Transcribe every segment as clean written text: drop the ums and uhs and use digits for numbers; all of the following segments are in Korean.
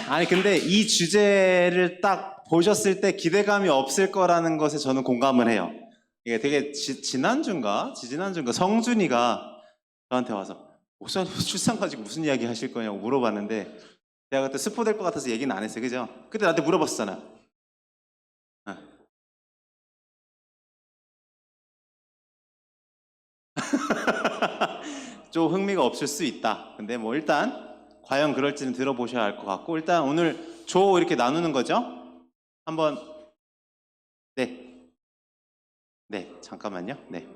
아니 근데 이 주제를 딱 보셨을 때 기대감이 없을 거라는 것에 저는 공감을 해요. 이게 되게 지난주인가 성준이가 저한테 와서 목사님 출산 가지고 무슨 이야기 하실 거냐고 물어봤는데 제가 그때 스포될 것 같아서 얘기는 안 했어요. 그죠? 그때 나한테 물어봤었잖아. 어. 좀 흥미가 없을 수 있다. 근데 뭐 일단 과연 그럴지는 들어보셔야 할 것 같고 일단 오늘 조 이렇게 나누는 거죠? 한번 네, 네 잠깐만요. 네.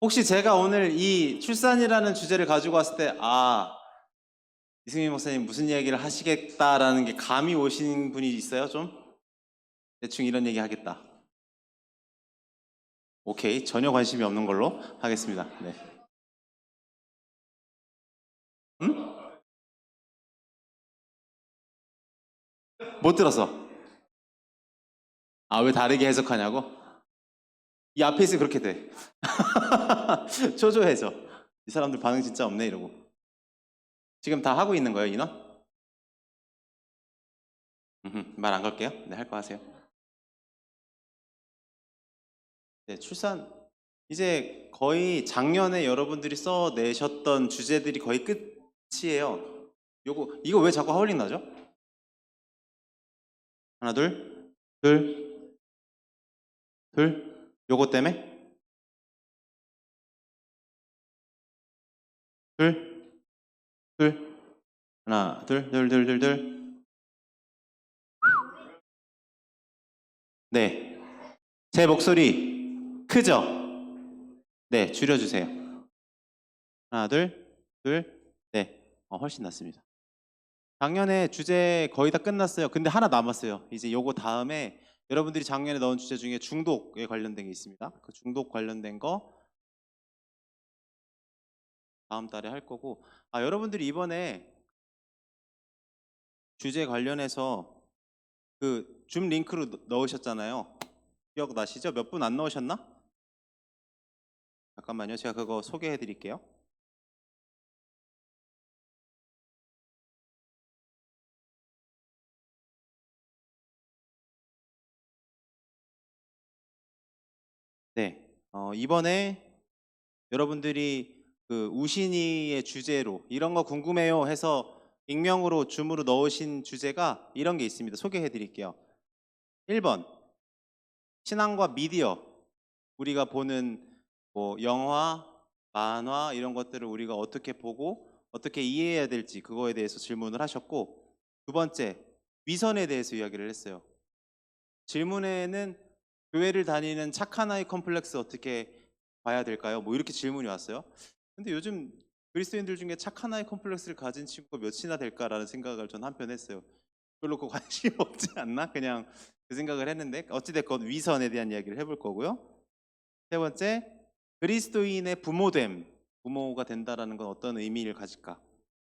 혹시 제가 오늘 이 출산이라는 주제를 가지고 왔을 때 이승민 목사님 무슨 이야기를 하시겠다라는 게 감이 오신 분이 있어요? 좀 대충 이런 얘기 하겠다. 오케이, 전혀 관심이 없는 걸로 하겠습니다. 네. 응? 못 들었어. 왜 다르게 해석하냐고? 이 앞에 있으면 그렇게 돼. 초조해져. 이 사람들 반응 진짜 없네 이러고. 지금 다 하고 있는 거예요, 인원? 말 안 걸게요. 네, 할 거 하세요. 네, 출산 이제 거의 작년에 여러분들이 써내셨던 주제들이 거의 끝이에요. 이거 왜 자꾸 하울링 나죠? 하나, 둘, 둘, 둘. 요거 때문에? 둘, 둘. 하나, 둘, 둘, 둘, 둘, 둘. 네. 제 목소리 크죠? 네, 줄여주세요. 하나, 둘, 둘. 네. 훨씬 낫습니다. 작년에 주제 거의 다 끝났어요. 근데 하나 남았어요. 이제 요거 다음에 여러분들이 작년에 넣은 주제 중에 중독에 관련된 게 있습니다. 그 중독 관련된 거 다음 달에 할 거고 여러분들이 이번에 주제 관련해서 그 줌 링크로 넣으셨잖아요. 기억나시죠? 몇 분 안 넣으셨나? 잠깐만요. 제가 그거 소개해 드릴게요. 네. 이번에 여러분들이 그 우신이의 주제로 이런 거 궁금해요 해서 익명으로 줌으로 넣으신 주제가 이런 게 있습니다. 소개해 드릴게요. 1번 신앙과 미디어, 우리가 보는 뭐 영화, 만화 이런 것들을 우리가 어떻게 보고 어떻게 이해해야 될지 그거에 대해서 질문을 하셨고, 두 번째 위선에 대해서 이야기를 했어요. 질문에는 교회를 다니는 착한 아이 컴플렉스 어떻게 봐야 될까요? 뭐 이렇게 질문이 왔어요. 근데 요즘 그리스도인들 중에 착한 아이 컴플렉스를 가진 친구가 몇이나 될까라는 생각을 전 한편 했어요. 별로 그 관심이 없지 않나? 그냥 그 생각을 했는데 어찌됐건 위선에 대한 이야기를 해볼 거고요. 세 번째, 그리스도인의 부모됨, 부모가 된다라는 건 어떤 의미를 가질까?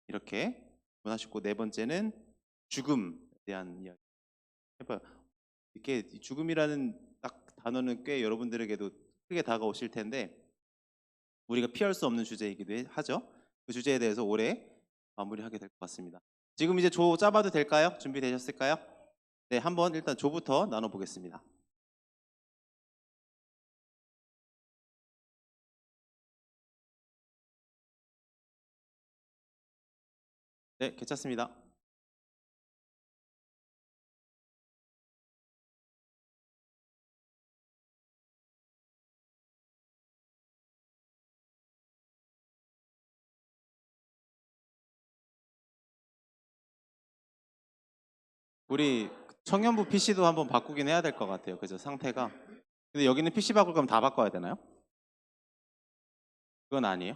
이렇게 질문하셨고, 네 번째는 죽음에 대한 이야기 해봐요. 이렇게 죽음이라는 딱 단어는 꽤 여러분들에게도 크게 다가오실 텐데 우리가 피할 수 없는 주제이기도 하죠. 그 주제에 대해서 올해 마무리하게 될 것 같습니다. 지금 이제 조 짜봐도 될까요? 준비되셨을까요? 네, 한번 일단 조부터 나눠보겠습니다. 네, 괜찮습니다. 우리 청년부 PC도 한번 바꾸긴 해야 될 것 같아요. 그죠? 상태가. 근데 여기는 PC 바꿀 거면 다 바꿔야 되나요? 그건 아니에요.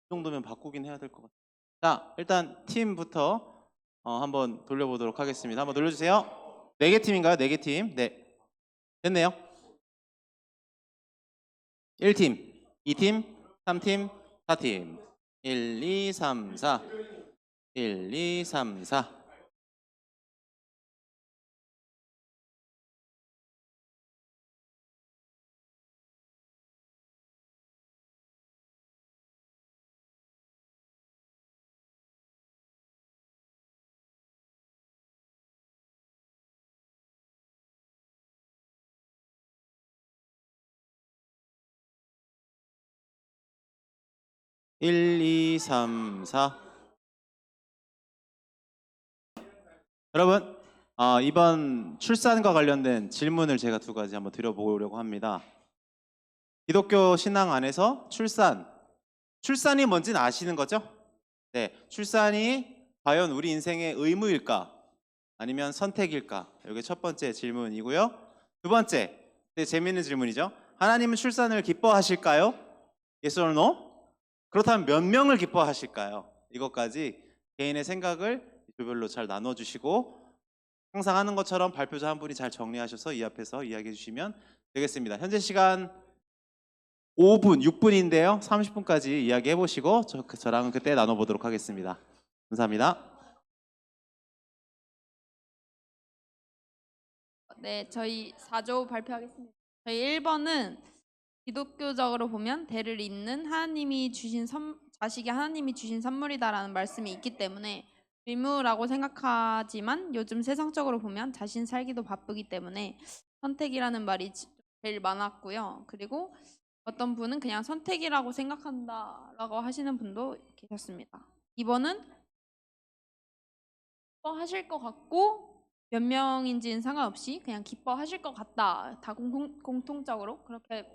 이 정도면 바꾸긴 해야 될 것 같아요. 자, 일단 팀부터 한번 돌려보도록 하겠습니다. 한번 돌려주세요. 4개 팀인가요? 4개 팀. 네. 됐네요. 1팀, 2팀, 3팀, 4팀. 1, 2, 3, 4. 1, 2, 3, 4. 1, 2, 3, 4. 여러분, 이번 출산과 관련된 질문을 제가 두 가지 한번 드려보려고 합니다. 기독교 신앙 안에서 출산이 뭔지는 아시는 거죠? 네, 출산이 과연 우리 인생의 의무일까? 아니면 선택일까? 이게 첫 번째 질문이고요. 두 번째, 되게 재밌는 질문이죠. 하나님은 출산을 기뻐하실까요? Yes or no? 그렇다면 몇 명을 기뻐하실까요? 이것까지 개인의 생각을 조별로 잘 나눠주시고 항상 하는 것처럼 발표자 한 분이 잘 정리하셔서 이 앞에서 이야기해 주시면 되겠습니다. 현재 시간 5분, 6분인데요. 30분까지 이야기해 보시고 저랑은 그때 나눠보도록 하겠습니다. 감사합니다. 네, 저희 4조 발표하겠습니다. 저희 1번은 기독교적으로 보면 대를 잇는 자식이 하나님이 주신 선물이다라는 말씀이 있기 때문에 의무라고 생각하지만 요즘 세상적으로 보면 자신 살기도 바쁘기 때문에 선택이라는 말이 제일 많았고요. 그리고 어떤 분은 그냥 선택이라고 생각한다라고 하시는 분도 계셨습니다. 2번은 기뻐하실 것 같고 몇 명인지는 상관없이 그냥 기뻐하실 것 같다. 다 공통적으로 그렇게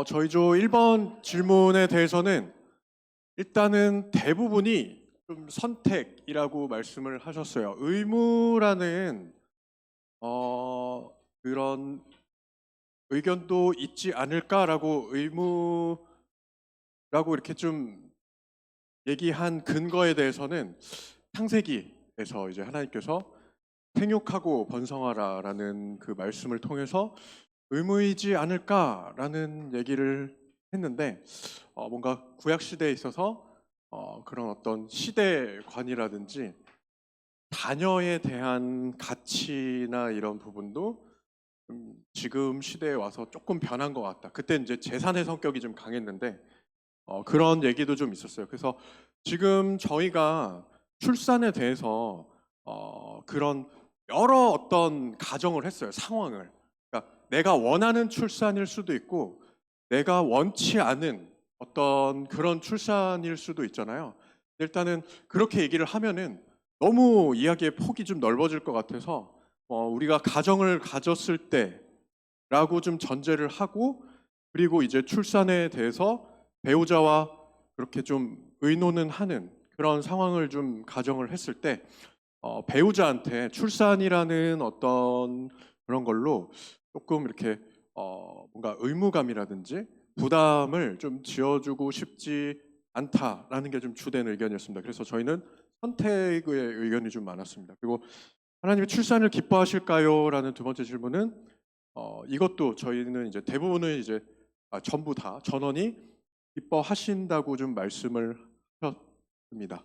저희 조 1번 질문에 대해서는 일단은 대부분이 좀 선택이라고 말씀을 하셨어요. 의무라는 그런 의견도 있지 않을까라고 의무라고 이렇게 좀 얘기한 근거에 대해서는 창세기에서 이제 하나님께서 생육하고 번성하라라는 그 말씀을 통해서 의무이지 않을까라는 얘기를 했는데 뭔가 구약 시대에 있어서 그런 어떤 시대관이라든지 자녀에 대한 가치나 이런 부분도 지금 시대에 와서 조금 변한 것 같다. 그때 이제 재산의 성격이 좀 강했는데 그런 얘기도 좀 있었어요. 그래서 지금 저희가 출산에 대해서 그런 여러 어떤 가정을 했어요. 상황을. 그러니까 내가 원하는 출산일 수도 있고 내가 원치 않은 어떤 그런 출산일 수도 있잖아요. 일단은 그렇게 얘기를 하면은 너무 이야기의 폭이 좀 넓어질 것 같아서 우리가 가정을 가졌을 때라고 좀 전제를 하고 그리고 이제 출산에 대해서 배우자와 그렇게 좀 의논은 하는 그런 상황을 좀 가정을 했을 때 배우자한테 출산이라는 어떤 그런 걸로 조금 이렇게 뭔가 의무감이라든지 부담을 좀 지어주고 싶지 않다라는 게 좀 주된 의견이었습니다. 그래서 저희는 선택의 의견이 좀 많았습니다. 그리고 하나님이 출산을 기뻐하실까요? 라는 두 번째 질문은 이것도 저희는 이제 대부분은 이제 전부 다 전원이 기뻐하신다고 좀 말씀을 하셨습니다.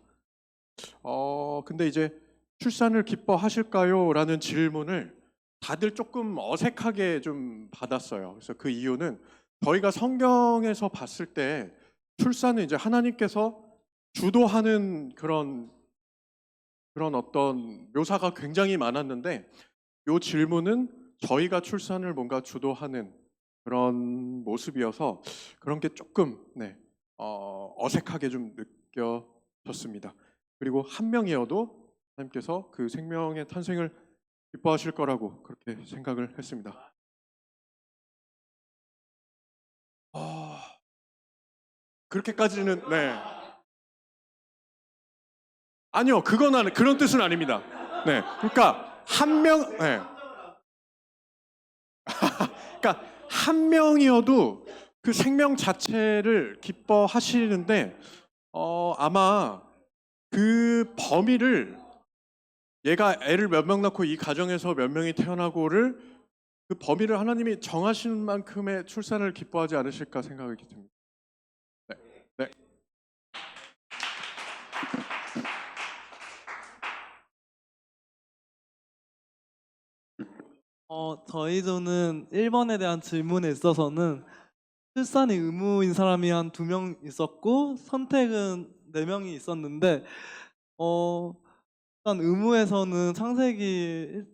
근데 이제 출산을 기뻐하실까요? 라는 질문을 다들 조금 어색하게 좀 받았어요. 그래서 그 이유는 저희가 성경에서 봤을 때 출산은 이제 하나님께서 주도하는 그런 어떤 묘사가 굉장히 많았는데 이 질문은 저희가 출산을 뭔가 주도하는 그런 모습이어서 그런 게 조금 어색하게 좀 느껴졌습니다. 그리고 한 명이어도 하나님께서 그 생명의 탄생을 기뻐하실 거라고 그렇게 생각을 했습니다. 그렇게까지는 아니요, 그런 뜻은 아닙니다. 그러니까 그러니까 한 명이어도 그 생명 자체를 기뻐하시는데 아마 그 범위를 얘가 애를 몇 명 낳고 이 가정에서 몇 명이 태어나고를 그 범위를 하나님이 정하시는 만큼의 출산을 기뻐하지 않으실까 생각이 듭니다. 네. 네. 저희 조는 1번에 대한 질문에 있어서는 출산이 의무인 사람이 한 2명 있었고 선택은 4명이 있었는데 일단 의무에서는 창세기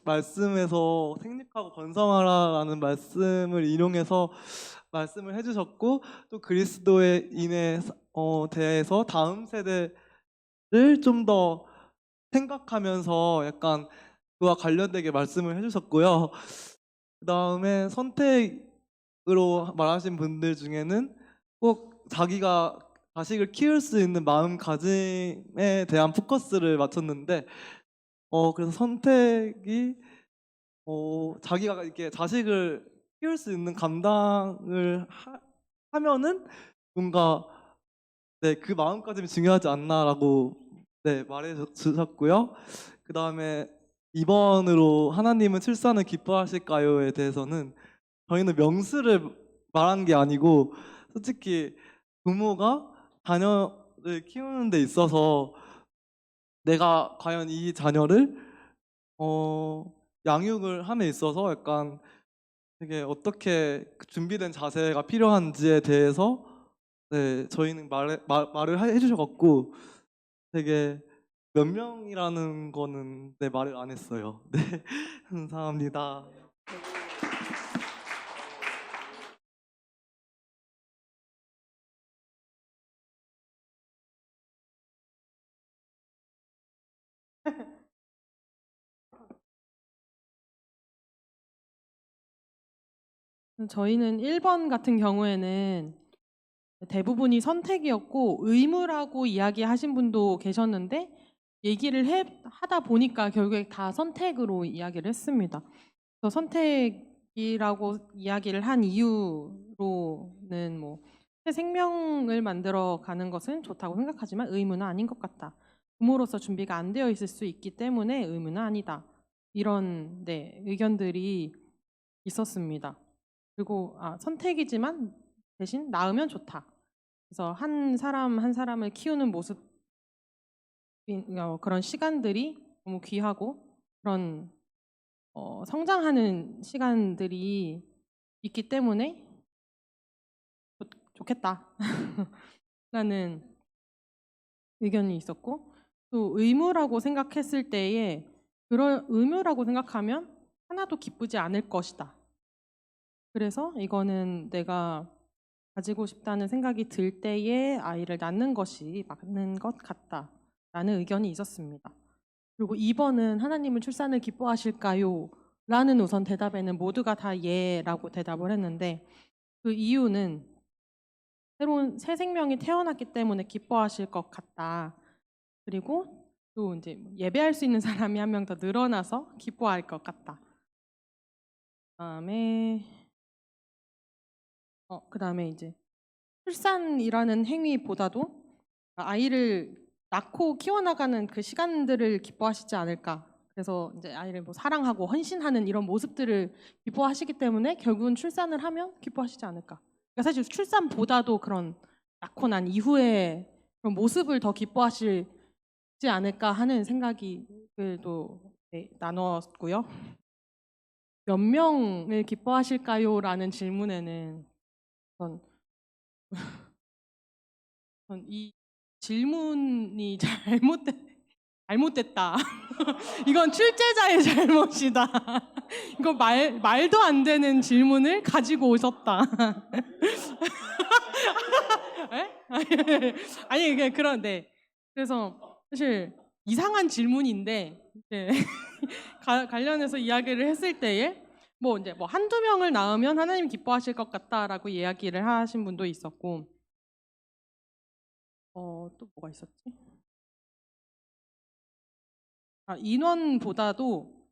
말씀에서 생육하고 번성하라라는 말씀을 인용해서 말씀을 해주셨고 또 그리스도에 인해 대해서 다음 세대를 좀 더 생각하면서 약간 그와 관련되게 말씀을 해주셨고요. 그 다음에 선택으로 말하신 분들 중에는 꼭 자기가 자식을 키울 수 있는 마음가짐에 대한 포커스를 맞췄는데 그래서 선택이 자기가 이렇게 자식을 키울 수 있는 감당을 하면은 뭔가 네, 그 마음가짐이 중요하지 않나라고 네, 말해 주셨고요. 그 다음에 2번으로 하나님은 출산을 기뻐하실까요에 대해서는 저희는 명수를 말한 게 아니고 솔직히 부모가 자녀를 키우는 데 있어서 내가 과연 이 자녀를 양육을 함에 있어서 약간 되게 어떻게 준비된 자세가 필요한지에 대해서 네, 저희는 말을 해주셔갖고 되게 몇 명이라는 거는 네, 말을 안 했어요. 네, 감사합니다. 저희는 1번 같은 경우에는 대부분이 선택이었고 의무라고 이야기하신 분도 계셨는데 얘기를 하다 보니까 결국에 다 선택으로 이야기를 했습니다. 그래서 선택이라고 이야기를 한 이유로는 뭐 새 생명을 만들어 가는 것은 좋다고 생각하지만 의무는 아닌 것 같다. 부모로서 준비가 안 되어 있을 수 있기 때문에 의무는 아니다. 이런 네, 의견들이 있었습니다. 그리고 선택이지만 대신 낳으면 좋다. 그래서 한 사람 한 사람을 키우는 모습 그런 시간들이 너무 귀하고 그런 성장하는 시간들이 있기 때문에 좋겠다 라는 의견이 있었고 또 의무라고 생각했을 때에 그런 의무라고 생각하면 하나도 기쁘지 않을 것이다. 그래서 이거는 내가 가지고 싶다는 생각이 들 때에 아이를 낳는 것이 맞는 것 같다라는 의견이 있었습니다. 그리고 2번은 하나님은 출산을 기뻐하실까요? 라는 우선 대답에는 모두가 다 예라고 대답을 했는데 그 이유는 새로운 새 생명이 태어났기 때문에 기뻐하실 것 같다. 그리고 또 이제 예배할 수 있는 사람이 한 명 더 늘어나서 기뻐할 것 같다. 그다음에 이제 출산이라는 행위보다도 아이를 낳고 키워나가는 그 시간들을 기뻐하시지 않을까. 그래서 이제 아이를 뭐 사랑하고 헌신하는 이런 모습들을 기뻐하시기 때문에 결국은 출산을 하면 기뻐하시지 않을까. 그러니까 사실 출산보다도 그런 낳고 난 이후에 그런 모습을 더 기뻐하시지 않을까 하는 생각이 또 네, 나눴고요. 몇 명을 기뻐하실까요? 라는 질문에는 전 이 질문이 잘못됐다. 이건 출제자의 잘못이다. 이거 말도 안 되는 질문을 가지고 오셨다. 에? 아니 이게 그런데 그래서 사실 이상한 질문인데 이제 관련해서 이야기를 했을 때에 뭐 이제 뭐 한두 명을 낳으면 하나님 기뻐하실 것 같다라고 이야기를 하신 분도 있었고 또 뭐가 있었지? 인원보다도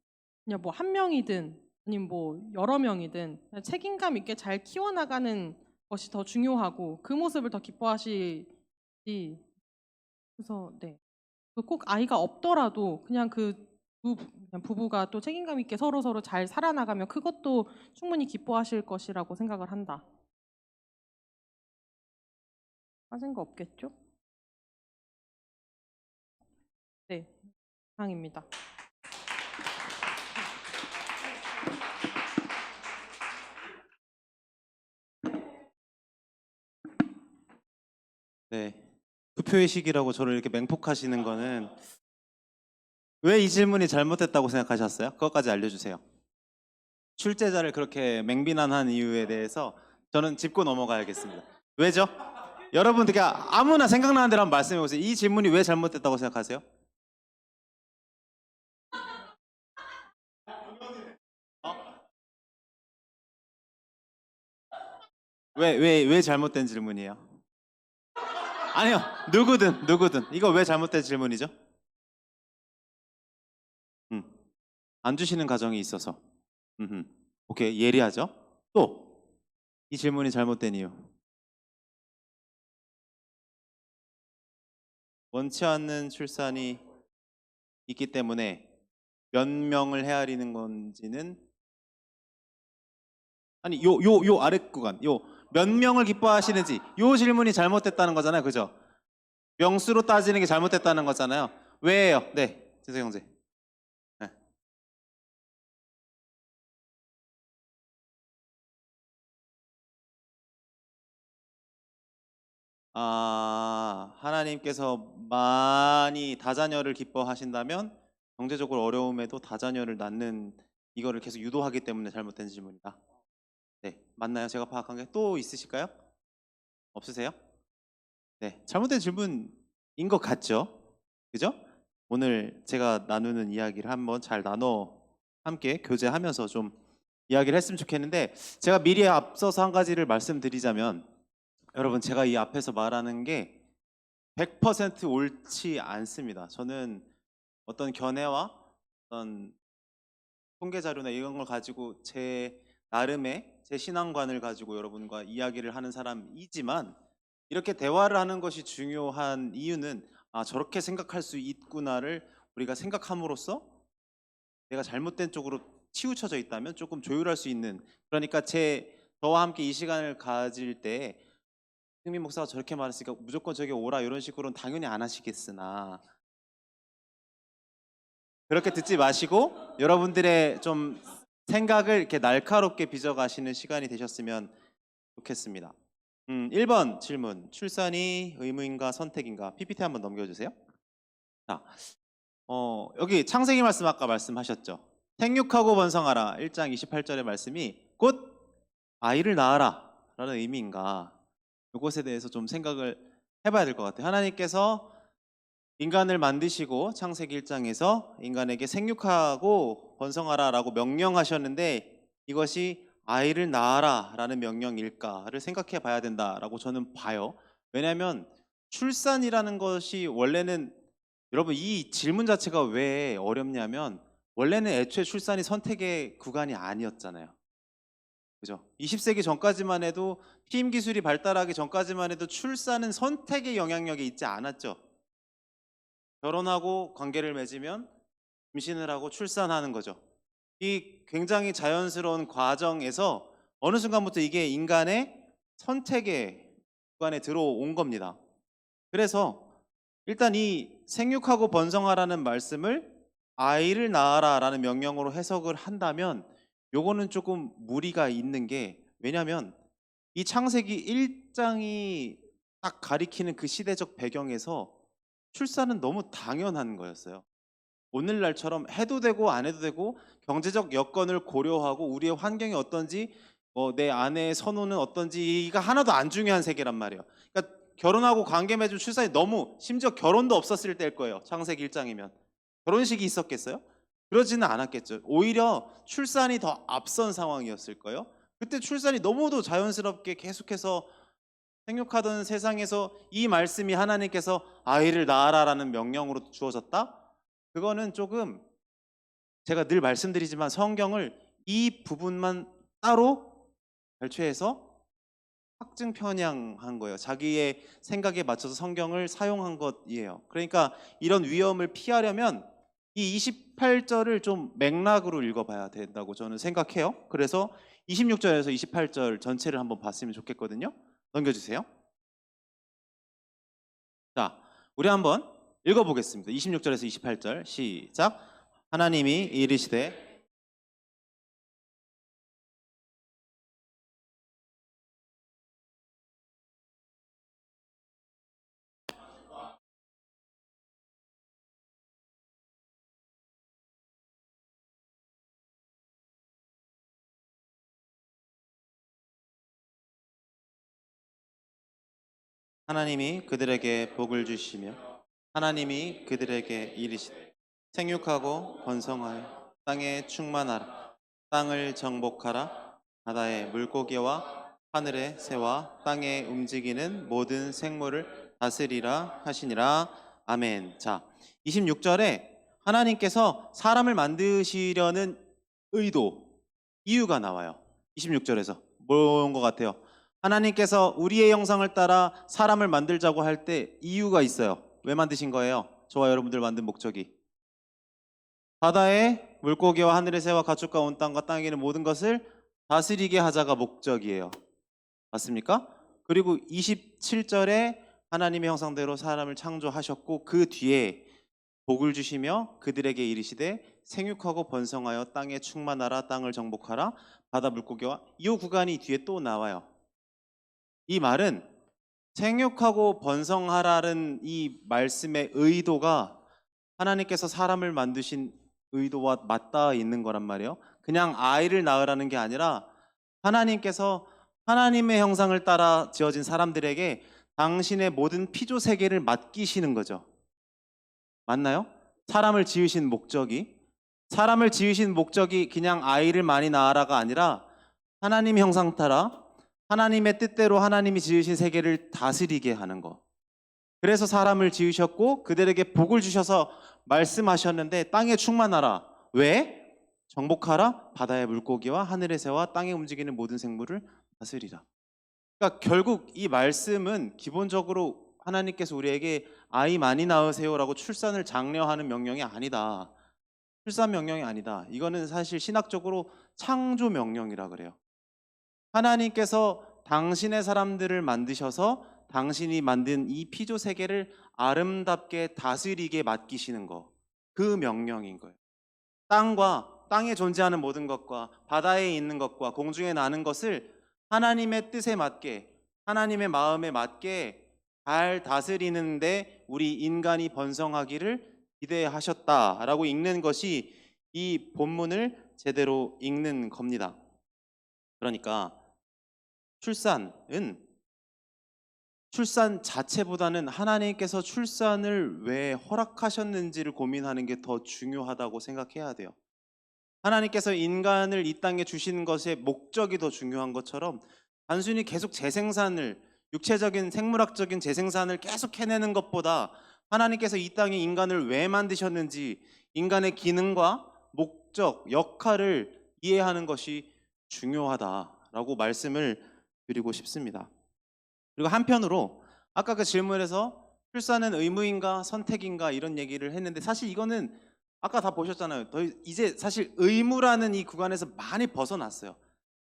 그냥 뭐 한 명이든 아니면 뭐 여러 명이든 그냥 책임감 있게 잘 키워나가는 것이 더 중요하고 그 모습을 더 기뻐하시지. 그래서 네. 꼭 아이가 없더라도 그냥 그냥 부부가 또 책임감 있게 서로 잘 살아나가면 그것도 충분히 기뻐하실 것이라고 생각을 한다. 빠진 거 없겠죠? 네, 이상입니다. 부표의식이라고 저를 이렇게 맹폭하시는 거는 왜 이 질문이 잘못됐다고 생각하셨어요? 그것까지 알려주세요. 출제자를 그렇게 맹비난한 이유에 대해서 저는 짚고 넘어가야겠습니다. 왜죠? 여러분 되게 아무나 생각나는 대로 한번 말씀해 보세요. 이 질문이 왜 잘못됐다고 생각하세요? 왜 잘못된 질문이에요? 아니요, 누구든 이거 왜 잘못된 질문이죠? 안 주시는 가정이 있어서. 오케이, 예리하죠? 또 이 질문이 잘못된 이유. 원치 않는 출산이 있기 때문에 몇 명을 헤아리는 건지는 아니 요 아래 구간 요 몇 명을 기뻐하시는지 요 질문이 잘못됐다는 거잖아요, 그죠? 명수로 따지는 게 잘못됐다는 거잖아요. 왜예요? 네, 재석 형제. 네. 하나님께서 많이 다자녀를 기뻐하신다면 경제적으로 어려움에도 다자녀를 낳는 이거를 계속 유도하기 때문에 잘못된 질문이다. 네, 맞나요? 제가 파악한 게 또 있으실까요? 없으세요? 네, 잘못된 질문인 것 같죠? 그죠? 오늘 제가 나누는 이야기를 한번 잘 나눠 함께 교제하면서 좀 이야기를 했으면 좋겠는데, 제가 미리 앞서서 한 가지를 말씀드리자면, 여러분 제가 이 앞에서 말하는 게 100% 옳지 않습니다. 저는 어떤 견해와 어떤 통계 자료나 이런 걸 가지고 제 나름의 제 신앙관을 가지고 여러분과 이야기를 하는 사람이지만, 이렇게 대화를 하는 것이 중요한 이유는 저렇게 생각할 수 있구나를 우리가 생각함으로써 내가 잘못된 쪽으로 치우쳐져 있다면 조금 조율할 수 있는, 그러니까 저와 함께 이 시간을 가질 때 승민 목사가 저렇게 말했으니까 무조건 저기 오라 이런 식으로는 당연히 안 하시겠으나, 그렇게 듣지 마시고 여러분들의 좀 생각을 이렇게 날카롭게 빚어가시는 시간이 되셨으면 좋겠습니다. 1번 질문, 출산이 의무인가 선택인가? PPT 한번 넘겨주세요. 자, 여기 창세기 말씀 아까 말씀하셨죠. 생육하고 번성하라 1장 28절의 말씀이 곧 아이를 낳아라 라는 의미인가? 이것에 대해서 좀 생각을 해봐야 될 것 같아요. 하나님께서 인간을 만드시고 창세기 1장에서 인간에게 생육하고 번성하라 라고 명령하셨는데, 이것이 아이를 낳아라 라는 명령일까를 생각해 봐야 된다라고 저는 봐요. 왜냐하면 출산이라는 것이 원래는, 여러분 이 질문 자체가 왜 어렵냐면, 원래는 애초에 출산이 선택의 구간이 아니었잖아요. 그죠? 20세기 전까지만 해도, 피임 기술이 발달하기 전까지만 해도 출산은 선택의 영향력이 있지 않았죠. 결혼하고 관계를 맺으면 임신을 하고 출산하는 거죠. 이 굉장히 자연스러운 과정에서 어느 순간부터 이게 인간의 선택의 구간에 들어온 겁니다. 그래서 일단 이 생육하고 번성하라는 말씀을 아이를 낳아라 라는 명령으로 해석을 한다면 요거는 조금 무리가 있는 게, 왜냐하면 이 창세기 1장이 딱 가리키는 그 시대적 배경에서 출산은 너무 당연한 거였어요. 오늘날처럼 해도 되고 안 해도 되고 경제적 여건을 고려하고 우리의 환경이 어떤지, 내 아내의 선호는 어떤지가 하나도 안 중요한 세계란 말이에요. 그러니까 결혼하고 관계 맺은 출산이 너무, 심지어 결혼도 없었을 때일 거예요. 창세기 1장이면 결혼식이 있었겠어요? 그러지는 않았겠죠. 오히려 출산이 더 앞선 상황이었을 거예요. 그때 출산이 너무도 자연스럽게 계속해서 생육하던 세상에서 이 말씀이 하나님께서 아이를 낳아라라는 명령으로 주어졌다? 그거는 조금, 제가 늘 말씀드리지만 성경을 이 부분만 따로 발췌해서 확증 편향한 거예요. 자기의 생각에 맞춰서 성경을 사용한 것이에요. 그러니까 이런 위험을 피하려면 이 28절을 좀 맥락으로 읽어봐야 된다고 저는 생각해요. 그래서 26절에서 28절 전체를 한번 봤으면 좋겠거든요. 넘겨주세요. 자, 우리 한번 읽어보겠습니다. 26절에서 28절 시작. 하나님이 이르시되 하나님이 그들에게 복을 주시며 하나님이 그들에게 이르시되 생육하고 번성하여 땅에 충만하라. 땅을 정복하라. 바다의 물고기와 하늘의 새와 땅에 움직이는 모든 생물을 다스리라 하시니라. 아멘. 자, 26절에 하나님께서 사람을 만드시려는 의도, 이유가 나와요. 26절에서 뭔 것 같아요? 하나님께서 우리의 형상을 따라 사람을 만들자고 할 때 이유가 있어요. 왜 만드신 거예요? 저와 여러분들 만든 목적이. 바다의 물고기와 하늘의 새와 가축과 온 땅과 땅에 있는 모든 것을 다스리게 하자가 목적이에요. 맞습니까? 그리고 27절에 하나님의 형상대로 사람을 창조하셨고 그 뒤에 복을 주시며 그들에게 이르시되 생육하고 번성하여 땅에 충만하라. 땅을 정복하라. 바다 물고기와 이 구간이 뒤에 또 나와요. 이 말은 생육하고 번성하라는 이 말씀의 의도가 하나님께서 사람을 만드신 의도와 맞닿아 있는 거란 말이에요. 그냥 아이를 낳으라는 게 아니라 하나님께서 하나님의 형상을 따라 지어진 사람들에게 당신의 모든 피조 세계를 맡기시는 거죠. 맞나요? 사람을 지으신 목적이 그냥 아이를 많이 낳아라가 아니라 하나님 형상 따라 하나님의 뜻대로 하나님이 지으신 세계를 다스리게 하는 거. 그래서 사람을 지으셨고 그들에게 복을 주셔서 말씀하셨는데 땅에 충만하라. 왜? 정복하라. 바다의 물고기와 하늘의 새와 땅에 움직이는 모든 생물을 다스리라. 그러니까 결국 이 말씀은 기본적으로 하나님께서 우리에게 아이 많이 낳으세요라고 출산을 장려하는 명령이 아니다. 출산 명령이 아니다. 이거는 사실 신학적으로 창조 명령이라 그래요. 하나님께서 당신의 사람들을 만드셔서 당신이 만든 이 피조 세계를 아름답게 다스리게 맡기시는 거. 그 명령인 거예요. 땅과 땅에 존재하는 모든 것과 바다에 있는 것과 공중에 나는 것을 하나님의 뜻에 맞게 하나님의 마음에 맞게 잘 다스리는데 우리 인간이 번성하기를 기대하셨다라고 읽는 것이 이 본문을 제대로 읽는 겁니다. 그러니까 출산 자체보다는 하나님께서 출산을 왜 허락하셨는지를 고민하는 게 더 중요하다고 생각해야 돼요. 하나님께서 인간을 이 땅에 주신 것의 목적이 더 중요한 것처럼 단순히 계속 재생산을 육체적인 생물학적인 재생산을 계속 해내는 것보다 하나님께서 이 땅에 인간을 왜 만드셨는지 인간의 기능과 목적, 역할을 이해하는 것이 중요하다라고 말씀을 드리고 싶습니다. 그리고 한편으로 아까 그 질문에서 출산은 의무인가 선택인가 이런 얘기를 했는데 사실 이거는 아까 다 보셨잖아요. 이제 사실 의무라는 이 구간에서 많이 벗어났어요.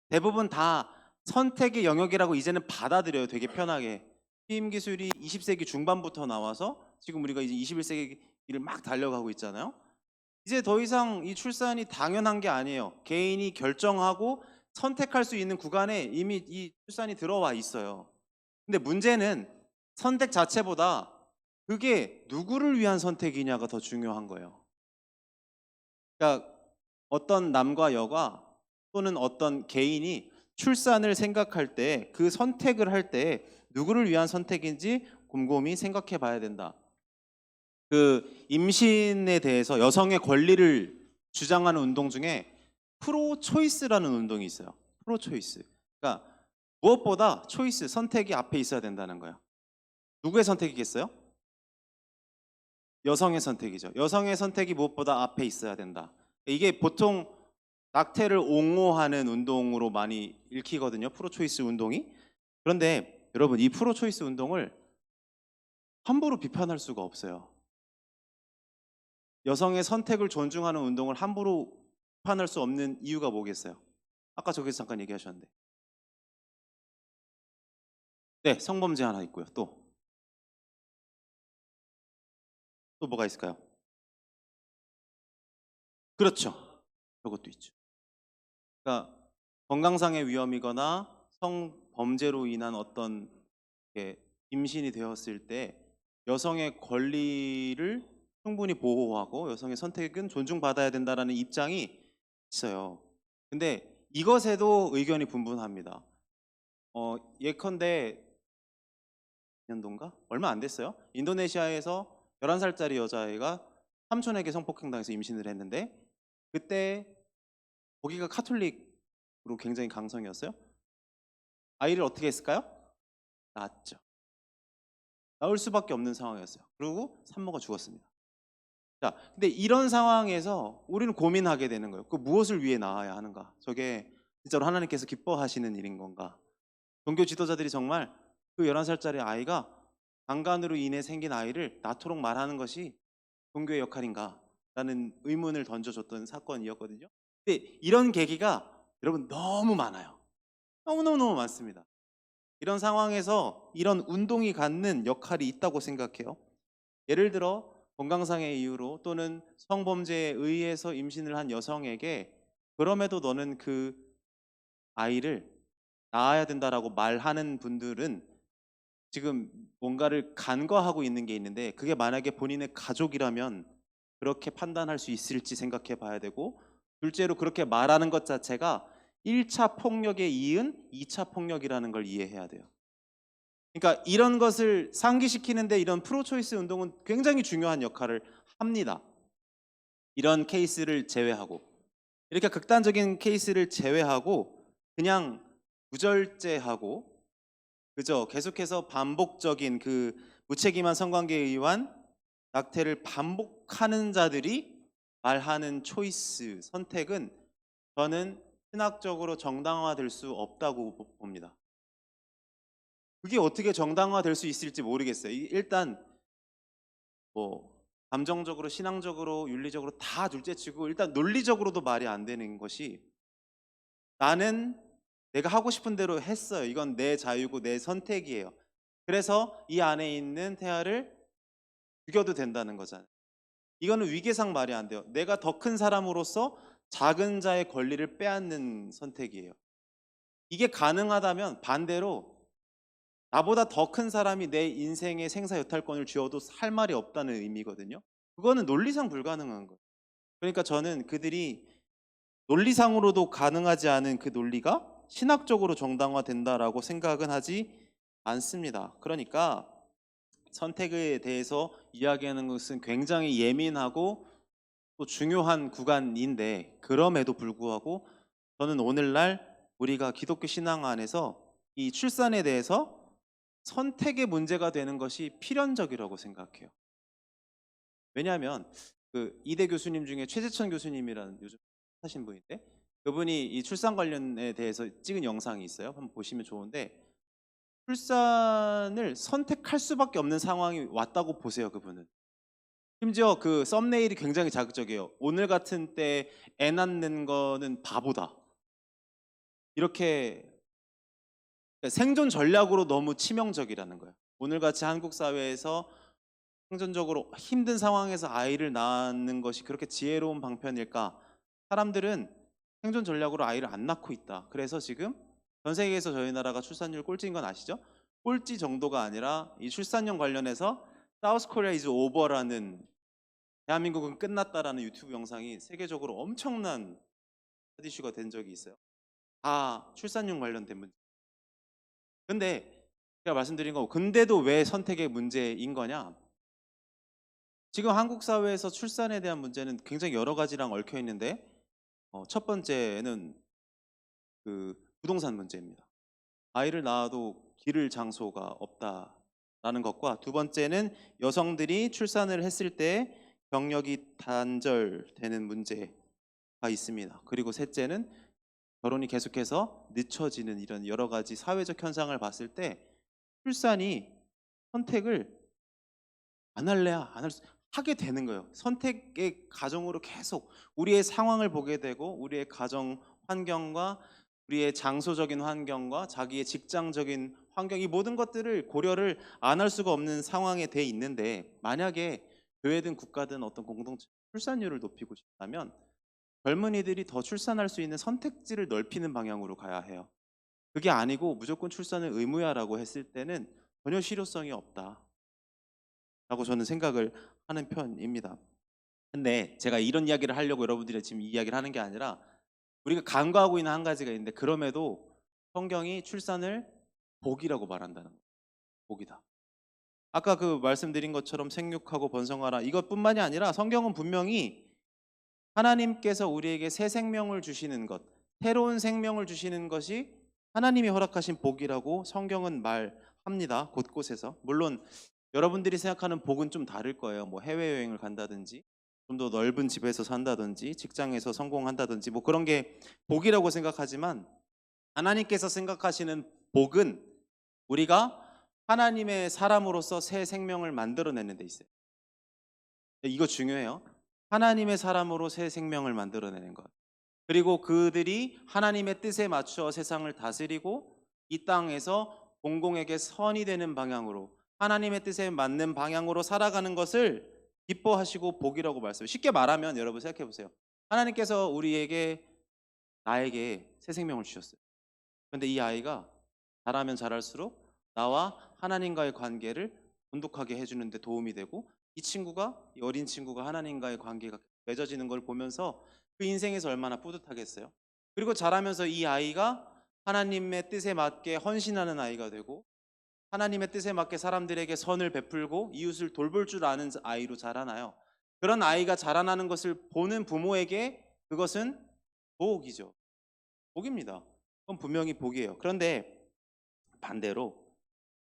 대부분 다 선택의 영역이라고 이제는 받아들여요. 되게 편하게. 피임 기술이 20세기 중반부터 나와서 지금 우리가 이제 21세기를 막 달려가고 있잖아요. 이제 더 이상 이 출산이 당연한 게 아니에요. 개인이 결정하고 선택할 수 있는 구간에 이미 이 출산이 들어와 있어요. 근데 문제는 선택 자체보다 그게 누구를 위한 선택이냐가 더 중요한 거예요. 그러니까 어떤 남과 여가 또는 어떤 개인이 출산을 생각할 때 그 선택을 할 때 누구를 위한 선택인지 곰곰이 생각해 봐야 된다. 그 임신에 대해서 여성의 권리를 주장하는 운동 중에 프로 초이스라는 운동이 있어요. 프로 초이스. 그러니까 무엇보다 초이스, 선택이 앞에 있어야 된다는 거예요. 누구의 선택이겠어요? 여성의 선택이죠. 여성의 선택이 무엇보다 앞에 있어야 된다. 이게 보통 낙태를 옹호하는 운동으로 많이 읽히거든요. 프로초이스 운동이. 그런데 여러분 이 프로초이스 운동을 함부로 비판할 수가 없어요. 여성의 선택을 존중하는 운동을 함부로 비판할 수 없는 이유가 뭐겠어요? 아까 저기서 잠깐 얘기하셨는데. 네, 성범죄 하나 있고요. 또 뭐가 있을까요? 그렇죠. 그것도 있죠. 그러니까 건강상의 위험이거나 성범죄로 인한 어떤 임신이 되었을 때 여성의 권리를 충분히 보호하고 여성의 선택은 존중받아야 된다라는 입장이 있어요. 근데 이것에도 의견이 분분합니다. 예컨대 20년도인가? 얼마 안 됐어요. 인도네시아에서 11살짜리 여자아이가 삼촌에게 성폭행당해서 임신을 했는데 그때 거기가 카톨릭으로 굉장히 강성이었어요. 아이를 어떻게 했을까요? 낳았죠. 낳을 수밖에 없는 상황이었어요. 그리고 산모가 죽었습니다. 자, 근데 이런 상황에서 우리는 고민하게 되는 거예요. 그 무엇을 위해 낳아야 하는가? 저게 진짜로 하나님께서 기뻐하시는 일인 건가? 종교 지도자들이 정말 그 11살짜리 아이가 강간으로 인해 생긴 아이를 낳도록 말하는 것이 종교의 역할인가? 라는 의문을 던져줬던 사건이었거든요. 근데 이런 계기가 여러분 너무 많아요. 너무너무 많습니다. 이런 상황에서 이런 운동이 갖는 역할이 있다고 생각해요. 예를 들어 건강상의 이유로 또는 성범죄에 의해서 임신을 한 여성에게 그럼에도 너는 그 아이를 낳아야 된다라고 말하는 분들은 지금 뭔가를 간과하고 있는 게 있는데 그게 만약에 본인의 가족이라면 그렇게 판단할 수 있을지 생각해 봐야 되고 둘째로 그렇게 말하는 것 자체가 1차 폭력에 이은 2차 폭력이라는 걸 이해해야 돼요. 그러니까 이런 것을 상기시키는데 이런 프로초이스 운동은 굉장히 중요한 역할을 합니다. 이런 케이스를 제외하고 이렇게 극단적인 케이스를 제외하고 그냥 무절제하고 그저 계속해서 반복적인 그 무책임한 성관계에 의한 낙태를 반복하는 자들이 말하는 초이스, 선택은 저는 신학적으로 정당화될 수 없다고 봅니다. 그게 어떻게 정당화될 수 있을지 모르겠어요. 일단 뭐 감정적으로, 신앙적으로, 윤리적으로 다 둘째치고 일단 논리적으로도 말이 안 되는 것이 나는 내가 하고 싶은 대로 했어요. 이건 내 자유고 내 선택이에요. 그래서 이 안에 있는 태아를 죽여도 된다는 거잖아요. 이거는 위계상 말이 안 돼요. 내가 더 큰 사람으로서 작은 자의 권리를 빼앗는 선택이에요. 이게 가능하다면 반대로 나보다 더 큰 사람이 내 인생의 생사 여탈권을 쥐어도 할 말이 없다는 의미거든요. 그거는 논리상 불가능한 거예요. 그러니까 저는 그들이 논리상으로도 가능하지 않은 그 논리가 신학적으로 정당화된다라고 생각은 하지 않습니다. 그러니까 선택에 대해서 이야기하는 것은 굉장히 예민하고 또 중요한 구간인데 그럼에도 불구하고 저는 오늘날 우리가 기독교 신앙 안에서 이 출산에 대해서 선택의 문제가 되는 것이 필연적이라고 생각해요. 왜냐하면 그 이대 교수님 중에 최재천 교수님이라는 요즘 하신 분인데 그분이 이 출산 관련에 대해서 찍은 영상이 있어요. 한번 보시면 좋은데 출산을 선택할 수밖에 없는 상황이 왔다고 보세요. 그분은 심지어 그 썸네일이 굉장히 자극적이에요. 오늘 같은 때 애 낳는 거는 바보다. 이렇게 생존 전략으로 너무 치명적이라는 거예요. 오늘같이 한국 사회에서 생존적으로 힘든 상황에서 아이를 낳는 것이 그렇게 지혜로운 방편일까? 사람들은 생존 전략으로 아이를 안 낳고 있다. 그래서 지금 전 세계에서 저희 나라가 출산율 꼴찌인 건 아시죠? 꼴찌 정도가 아니라 이 출산율 관련해서 사우스 코리아 이즈 오버라는 대한민국은 끝났다라는 유튜브 영상이 세계적으로 엄청난 이슈가 된 적이 있어요. 다 출산율 관련된 문제. 근데 제가 말씀드린 거 근데도 왜 선택의 문제인 거냐? 지금 한국 사회에서 출산에 대한 문제는 굉장히 여러 가지랑 얽혀 있는데 첫 번째는 그 부동산 문제입니다. 아이를 낳아도 기를 장소가 없다라는 것과 두 번째는 여성들이 출산을 했을 때 경력이 단절되는 문제가 있습니다. 그리고 셋째는 결혼이 계속해서 늦춰지는 이런 여러 가지 사회적 현상을 봤을 때 출산이 선택을 안 할래야 안 하게 되는 거예요. 선택의 과정으로 계속 우리의 상황을 보게 되고 우리의 가정 환경과 우리의 장소적인 환경과 자기의 직장적인 환경 이 모든 것들을 고려를 안 할 수가 없는 상황에 돼 있는데 만약에 교회든 국가든 어떤 공동체 출산율을 높이고 싶다면 젊은이들이 더 출산할 수 있는 선택지를 넓히는 방향으로 가야 해요. 그게 아니고 무조건 출산은 의무야라고 했을 때는 전혀 실효성이 없다. 라고 저는 생각을 하는 편입니다. 근데 제가 이런 이야기를 하려고 여러분들이 지금 이 이야기를 하는 게 아니라 우리가 간과하고 있는 한 가지가 있는데 그럼에도 성경이 출산을 복이라고 말한다는 거예요. 복이다. 아까 그 말씀드린 것처럼 생육하고 번성하라 이것뿐만이 아니라 성경은 분명히 하나님께서 우리에게 새 생명을 주시는 것, 새로운 생명을 주시는 것이 하나님이 허락하신 복이라고 성경은 말합니다. 곳곳에서. 물론 여러분들이 생각하는 복은 좀 다를 거예요. 뭐 해외여행을 간다든지 좀 더 넓은 집에서 산다든지 직장에서 성공한다든지 뭐 그런 게 복이라고 생각하지만 하나님께서 생각하시는 복은 우리가 하나님의 사람으로서 새 생명을 만들어내는 데 있어요. 이거 중요해요. 하나님의 사람으로 새 생명을 만들어내는 것. 그리고 그들이 하나님의 뜻에 맞추어 세상을 다스리고 이 땅에서 공공에게 선이 되는 방향으로 하나님의 뜻에 맞는 방향으로 살아가는 것을 기뻐하시고 복이라고 말씀해요. 쉽게 말하면 여러분 생각해 보세요. 하나님께서 나에게 새 생명을 주셨어요. 그런데 이 아이가 자라면 자랄수록 나와 하나님과의 관계를 돈독하게 해주는 데 도움이 되고 이 어린 친구가 하나님과의 관계가 맺어지는 걸 보면서 그 인생에서 얼마나 뿌듯하겠어요. 그리고 자라면서 이 아이가 하나님의 뜻에 맞게 헌신하는 아이가 되고 하나님의 뜻에 맞게 사람들에게 선을 베풀고 이웃을 돌볼 줄 아는 아이로 자라나요. 그런 아이가 자라나는 것을 보는 부모에게 그것은 복이죠. 복입니다. 그건 분명히 복이에요. 그런데 반대로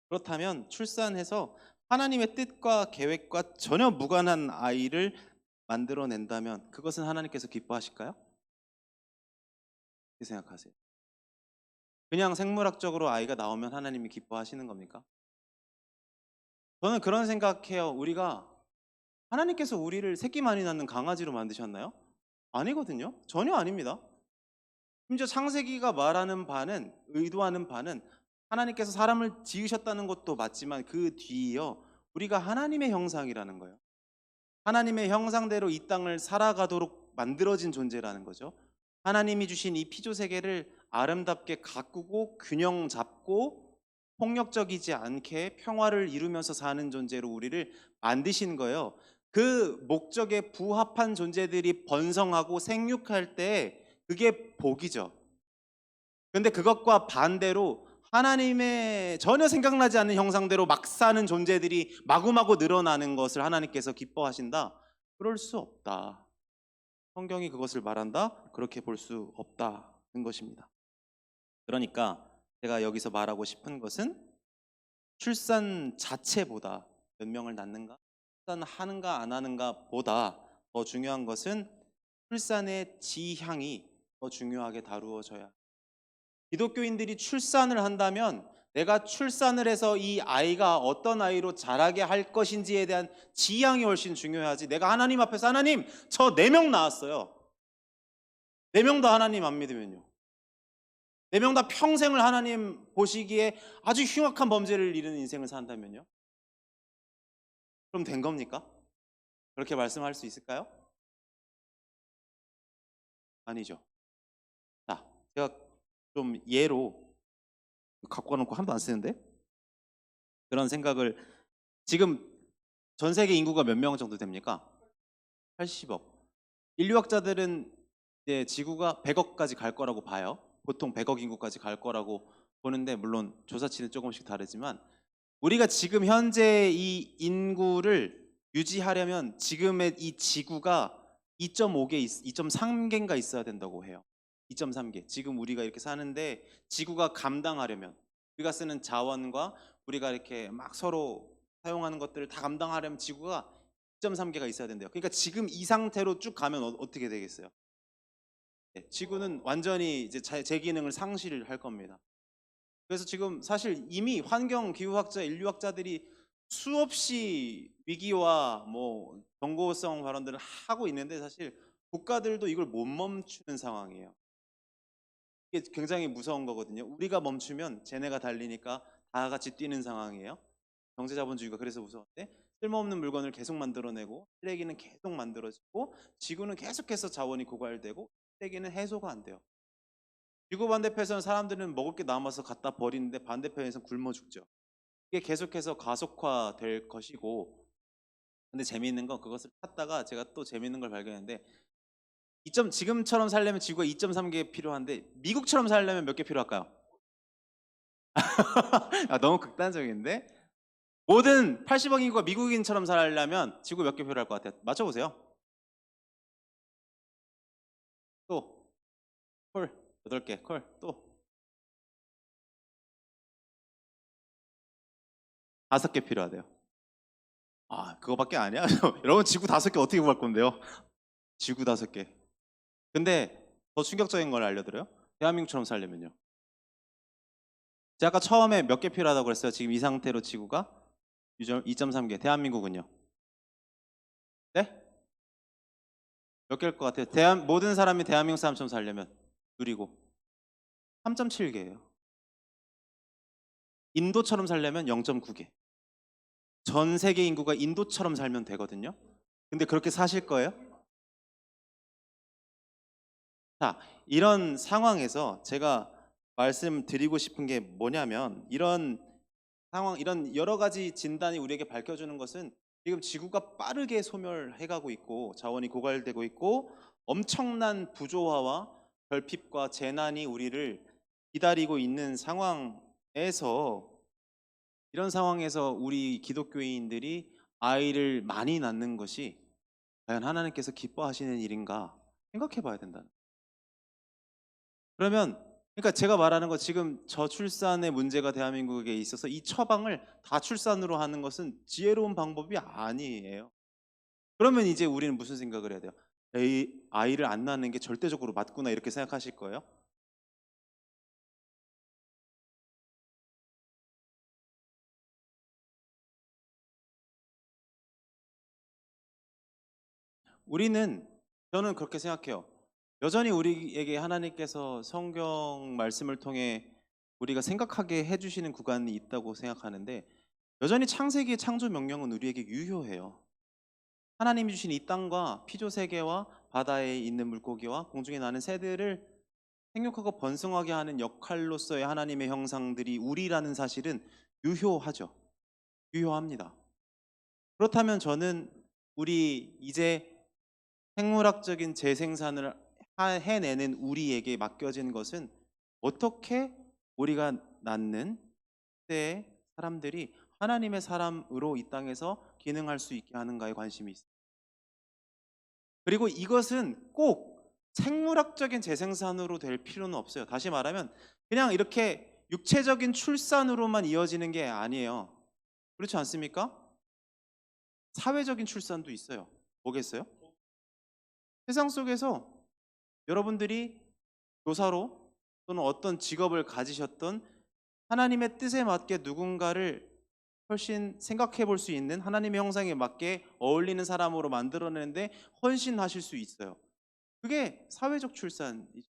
그렇다면 출산해서 하나님의 뜻과 계획과 전혀 무관한 아이를 만들어낸다면 그것은 하나님께서 기뻐하실까요? 어떻게 생각하세요? 그냥 생물학적으로 아이가 나오면 하나님이 기뻐하시는 겁니까? 저는 그런 생각해요. 하나님께서 우리를 새끼 많이 낳는 강아지로 만드셨나요? 아니거든요. 전혀 아닙니다. 심지어 창세기가 말하는 바는 의도하는 바는 하나님께서 사람을 지으셨다는 것도 맞지만 그 뒤에요. 우리가 하나님의 형상이라는 거예요. 하나님의 형상대로 이 땅을 살아가도록 만들어진 존재라는 거죠. 하나님이 주신 이 피조 세계를 아름답게 가꾸고 균형 잡고 폭력적이지 않게 평화를 이루면서 사는 존재로 우리를 만드신 거예요. 그 목적에 부합한 존재들이 번성하고 생육할 때 그게 복이죠. 그런데 그것과 반대로 하나님의 전혀 생각나지 않는 형상대로 막 사는 존재들이 마구마구 늘어나는 것을 하나님께서 기뻐하신다? 그럴 수 없다. 성경이 그것을 말한다? 그렇게 볼 수 없다는 것입니다. 그러니까 제가 여기서 말하고 싶은 것은 출산 자체보다 몇 명을 낳는가? 출산하는가 안 하는가 보다 더 중요한 것은 출산의 지향이 더 중요하게 다루어져야 합니다. 기독교인들이 출산을 한다면 내가 출산을 해서 이 아이가 어떤 아이로 자라게 할 것인지에 대한 지향이 훨씬 중요하지. 내가 하나님 앞에서 하나님 저 4명 낳았어요. 4명 다 하나님 안 믿으면요. 4명 다 평생을 하나님 보시기에 아주 흉악한 범죄를 이루는 인생을 산다면요. 그럼 된 겁니까? 그렇게 말씀할 수 있을까요? 아니죠. 자, 제가 좀 예로 갖고 와놓고 하나도 안 쓰는데 그런 생각을 지금 전 세계 인구가 몇 명 정도 됩니까? 80억. 인류학자들은 이제 지구가 100억까지 갈 거라고 봐요. 보통 100억 인구까지 갈 거라고 보는데 물론 조사치는 조금씩 다르지만 우리가 지금 현재 이 인구를 유지하려면 지금의 이 지구가 2.3개인가 있어야 된다고 해요. 2.3개. 지금 우리가 이렇게 사는데 지구가 감당하려면 우리가 쓰는 자원과 우리가 이렇게 막 서로 사용하는 것들을 다 감당하려면 지구가 2.3개가 있어야 된대요. 그러니까 지금 이 상태로 쭉 가면 어떻게 되겠어요? 네, 지구는 완전히 이제 제 기능을 상실할 겁니다. 그래서 지금 사실 이미 환경 기후학자, 인류학자들이 수없이 위기와 뭐 경고성 발언들을 하고 있는데 사실 국가들도 이걸 못 멈추는 상황이에요. 이게 굉장히 무서운 거거든요. 우리가 멈추면 쟤네가 달리니까 다 같이 뛰는 상황이에요. 경제자본주의가 그래서 무서운데 쓸모없는 물건을 계속 만들어내고 쓰레기는 계속 만들어지고 지구는 계속해서 자원이 고갈되고 쓰레기는 해소가 안 돼요. 지구 반대편에서는 사람들은 먹을 게 남아서 갖다 버리는데 반대편에서는 굶어 죽죠. 이게 계속해서 가속화될 것이고 근데 재미있는 건 그것을 찾다가 제가 또 재미있는 걸 발견했는데 지금처럼 살려면 지구가 2.3개 필요한데 미국처럼 살려면 몇 개 필요할까요? 아, 너무 극단적인데 모든 80억 인구가 미국인처럼 살려면 지구 몇 개 필요할 것 같아요? 맞춰보세요. 또 콜 8개 콜 또 5개 필요하대요. 아 그거밖에 아니야? 여러분 지구 5개 어떻게 구할 건데요? 지구 5개. 근데 더 충격적인 걸 알려드려요. 대한민국처럼 살려면요. 제가 아까 처음에 몇 개 필요하다고 그랬어요. 지금 이 상태로 지구가 2.3개. 대한민국은요? 네? 몇 개일 것 같아요? 모든 사람이 대한민국 사람처럼 살려면 누리고 3.7개예요. 인도처럼 살려면 0.9개. 전 세계 인구가 인도처럼 살면 되거든요. 근데 그렇게 사실 거예요? 자, 이런 상황에서 제가 말씀드리고 싶은 게 뭐냐면 이런 상황, 이런 여러 가지 진단이 우리에게 밝혀주는 것은 지금 지구가 빠르게 소멸해가고 있고 자원이 고갈되고 있고 엄청난 부조화와 결핍과 재난이 우리를 기다리고 있는 상황에서 이런 상황에서 우리 기독교인들이 아이를 많이 낳는 것이 과연 하나님께서 기뻐하시는 일인가 생각해 봐야 된다. 그러면 그러니까 제가 말하는 거 지금 저출산의 문제가 대한민국에 있어서 이 처방을 다출산으로 하는 것은 지혜로운 방법이 아니에요. 그러면 이제 우리는 무슨 생각을 해야 돼요? 에이, 아이를 안 낳는 게 절대적으로 맞구나 이렇게 생각하실 거예요? 저는 그렇게 생각해요. 여전히 우리에게 하나님께서 성경 말씀을 통해 우리가 생각하게 해주시는 구간이 있다고 생각하는데 여전히 창세기의 창조 명령은 우리에게 유효해요. 하나님이 주신 이 땅과 피조 세계와 바다에 있는 물고기와 공중에 나는 새들을 생육하고 번성하게 하는 역할로서의 하나님의 형상들이 우리라는 사실은 유효하죠. 유효합니다. 그렇다면 저는 우리 이제 생물학적인 재생산을 해내는 우리에게 맡겨진 것은 어떻게 우리가 낳는 때의 사람들이 하나님의 사람으로 이 땅에서 기능할 수 있게 하는가에 관심이 있어요. 그리고 이것은 꼭 생물학적인 재생산으로 될 필요는 없어요. 다시 말하면 그냥 이렇게 육체적인 출산으로만 이어지는 게 아니에요. 그렇지 않습니까? 사회적인 출산도 있어요. 뭐겠어요? 세상 속에서 여러분들이 교사로 또는 어떤 직업을 가지셨던 하나님의 뜻에 맞게 누군가를 훨씬 생각해 볼 수 있는 하나님의 형상에 맞게 어울리는 사람으로 만들어내는데 헌신하실 수 있어요. 그게 사회적 출산이죠.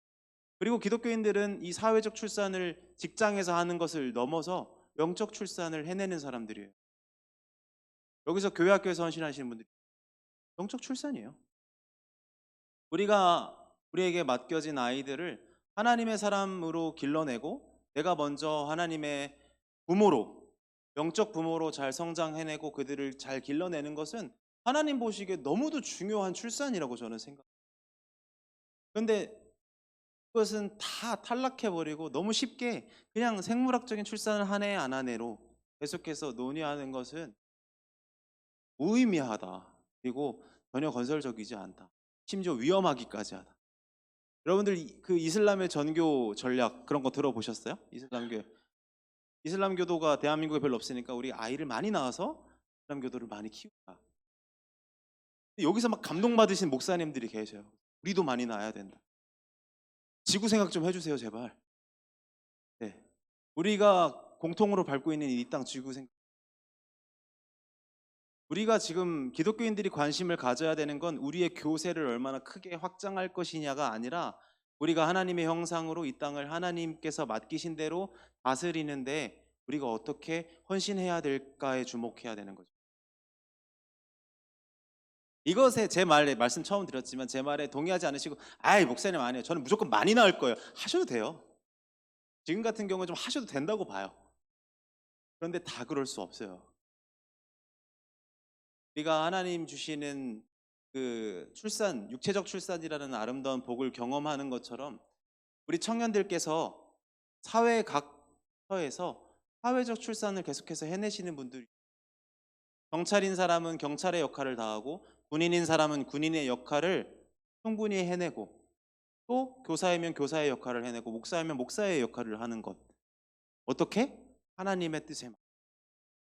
그리고 기독교인들은 이 사회적 출산을 직장에서 하는 것을 넘어서 영적 출산을 해내는 사람들이에요. 여기서 교회 학교에서 헌신하시는 분들이 영적 출산이에요. 우리에게 맡겨진 아이들을 하나님의 사람으로 길러내고 내가 먼저 하나님의 부모로 영적 부모로 잘 성장해내고 그들을 잘 길러내는 것은 하나님 보시기에 너무도 중요한 출산이라고 저는 생각해요. 그런데 그것은 다 탈락해버리고 너무 쉽게 그냥 생물학적인 출산을 하네 안 하네로 계속해서 논의하는 것은 무의미하다. 그리고 전혀 건설적이지 않다. 심지어 위험하기까지 하다. 여러분들 그 이슬람의 전교 전략 그런 거 들어보셨어요? 이슬람교도가 대한민국에 별로 없으니까 우리 아이를 많이 낳아서 이슬람교도를 많이 키우자. 여기서 막 감동받으신 목사님들이 계셔요. 우리도 많이 낳아야 된다. 지구 생각 좀 해주세요, 제발. 네. 우리가 공통으로 밟고 있는 이 땅 지구 생각. 우리가 지금 기독교인들이 관심을 가져야 되는 건 우리의 교세를 얼마나 크게 확장할 것이냐가 아니라 우리가 하나님의 형상으로 이 땅을 하나님께서 맡기신 대로 다스리는데 우리가 어떻게 헌신해야 될까에 주목해야 되는 거죠. 이것에 제 말에 말씀 처음 드렸지만 제 말에 동의하지 않으시고 아이 목사님 아니에요. 저는 무조건 많이 나을 거예요. 하셔도 돼요. 지금 같은 경우는 좀 하셔도 된다고 봐요. 그런데 다 그럴 수 없어요. 우리가 하나님 주시는 그 출산, 육체적 출산이라는 아름다운 복을 경험하는 것처럼 우리 청년들께서 사회 각 처에서 사회적 출산을 계속해서 해내시는 분들이 경찰인 사람은 경찰의 역할을 다하고 군인인 사람은 군인의 역할을 충분히 해내고 또 교사이면 교사의 역할을 해내고 목사이면 목사의 역할을 하는 것. 어떻게? 하나님의 뜻에 맞게,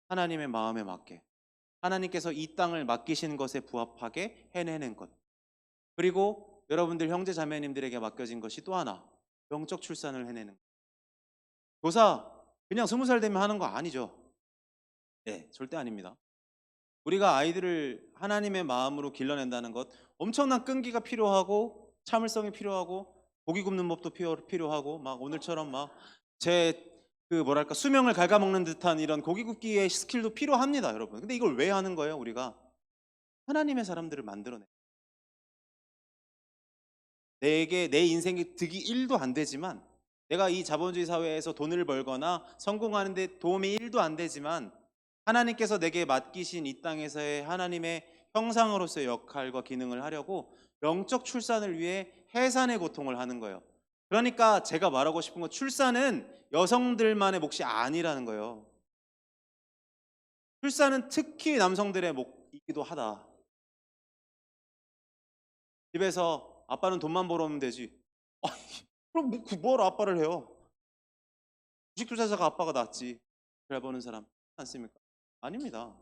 하나님의 마음에 맞게, 하나님께서 이 땅을 맡기신 것에 부합하게 해내는 것. 그리고 여러분들 형제 자매님들에게 맡겨진 것이 또 하나, 영적 출산을 해내는 것. 교사 그냥 20살 되면 하는 거 아니죠. 네, 절대 아닙니다. 우리가 아이들을 하나님의 마음으로 길러낸다는 것, 엄청난 끈기가 필요하고 참을성이 필요하고 고기 굽는 법도 필요하고 막 오늘처럼 막 제 그 뭐랄까 수명을 갉아먹는 듯한 이런 고기 굽기의 스킬도 필요합니다, 여러분. 근데 이걸 왜 하는 거예요? 우리가 하나님의 사람들을 만들어내. 내게 내 인생에 득이 1도 안 되지만, 내가 이 자본주의 사회에서 돈을 벌거나 성공하는데 도움이 1도 안 되지만 하나님께서 내게 맡기신 이 땅에서의 하나님의 형상으로서의 역할과 기능을 하려고 영적 출산을 위해 해산의 고통을 하는 거예요. 그러니까 제가 말하고 싶은 건 출산은 여성들만의 몫이 아니라는 거예요. 출산은 특히 남성들의 몫이기도 하다. 집에서 아빠는 돈만 벌어오면 되지. 그럼 뭐하러 아빠를 해요? 주식 투자자가 아빠가 낫지. 잘 버는 사람 않습니까? 아닙니다.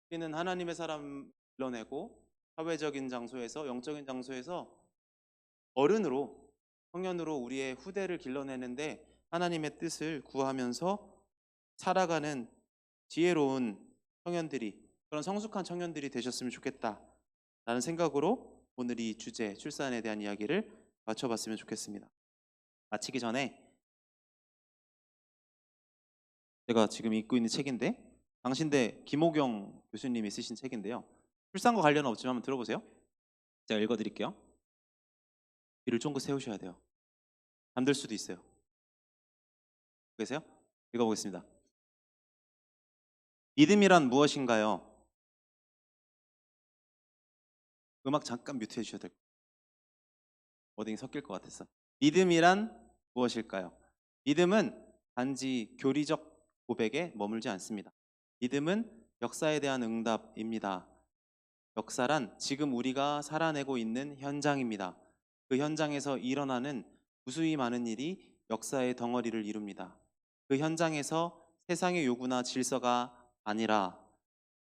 우리는 하나님의 사람 불러내고 사회적인 장소에서, 영적인 장소에서 어른으로, 청년으로 우리의 후대를 길러내는데 하나님의 뜻을 구하면서 살아가는 지혜로운 청년들이, 그런 성숙한 청년들이 되셨으면 좋겠다 라는 생각으로 오늘 이 주제, 출산에 대한 이야기를 마쳐봤으면 좋겠습니다. 마치기 전에 제가 지금 읽고 있는 책인데, 당신대 김호경 교수님이 쓰신 책인데요. 출산과 관련은 없지만 한번 들어보세요. 제가 읽어드릴게요. 귀를 쫑긋 세우셔야 돼요. 잠들 수도 있어요. 계세요? 읽어보겠습니다. 믿음이란 무엇인가요? 음악 잠깐 뮤트해 주셔야 될 것 같아요. 어딩이 섞일 것 같았어. 믿음이란 무엇일까요? 믿음은 단지 교리적 고백에 머물지 않습니다. 믿음은 역사에 대한 응답입니다. 역사란 지금 우리가 살아내고 있는 현장입니다. 그 현장에서 일어나는 무수히 많은 일이 역사의 덩어리를 이룹니다. 그 현장에서 세상의 요구나 질서가 아니라